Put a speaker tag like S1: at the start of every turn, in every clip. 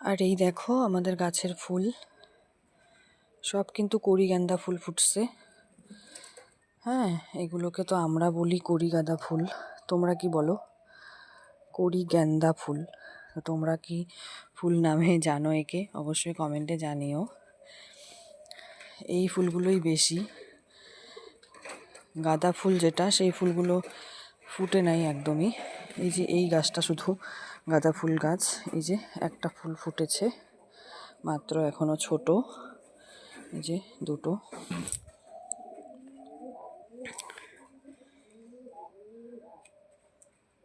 S1: আর এই দেখো আমাদের গাছের ফুল সব কিন্তু কড়ি গাঁদা ফুল ফুটছে। হ্যাঁ, এগুলোকে তো আমরা বলি কড়ি গাঁদা ফুল, তোমরা কি বলো? কড়ি গাঁদা ফুল। তো তোমরা কি ফুল নামে জানো একে? অবশ্যই কমেন্টে জানিও। এই ফুলগুলোই বেশি, গাঁদা ফুল যেটা সেই ফুলগুলো ফুটে নাই একদমই। এই যে এই গাছটা শুধু গাঁদা ফুল গাছ, এই যে একটা ফুল ফুটেছে মাত্র, এখনো ছোট, এই যে দুটো।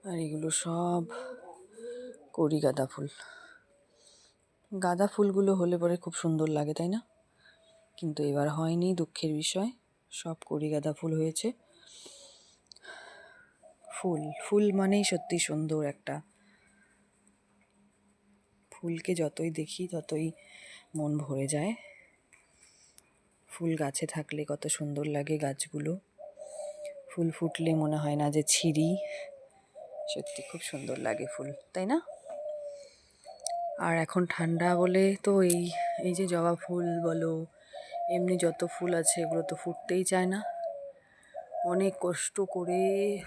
S1: আর এগুলো সব কড়ি গাঁদা ফুল। গাঁদা ফুলগুলো হলে পরে খুব সুন্দর লাগে, তাই না? কিন্তু এবার হয়নি, দুঃখের বিষয়। সব কড়ি গাঁদা ফুল হয়েছে। ফুল ফুল মানেই সত্যি সুন্দর একটা। ফুলকে যতই দেখি ততই মন ভরে যায়। ফুল গাছে থাকলে কত সুন্দর লাগে গাছগুলো। ফুল ফুটলে মনে হয় না যে ছিঁড়ি। সত্যি খুব সুন্দর লাগে ফুল, তাই না? আর এখন ঠান্ডা বলে তো এই যে জবা ফুল বলো, এমনি যত ফুল আছে এগুলো তো ফুটতেই চায় না। অনেক কষ্ট করে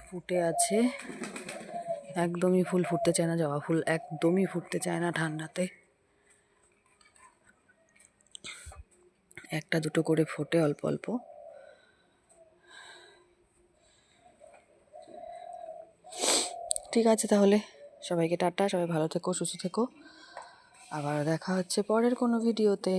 S1: ফুটে আছে, একদমই ফুল ফুটতে চায় না। জবা ফুল একদমই ফুটতে চায় না ঠান্ডাতে। একটা দুটো করে ফোটে অল্প অল্প। ঠিক আছে তাহলে, সবাইকে টাটা, সবাই ভালো থেকো, সুস্থ থেকো। আবার দেখা হচ্ছে পরের কোনো ভিডিওতে।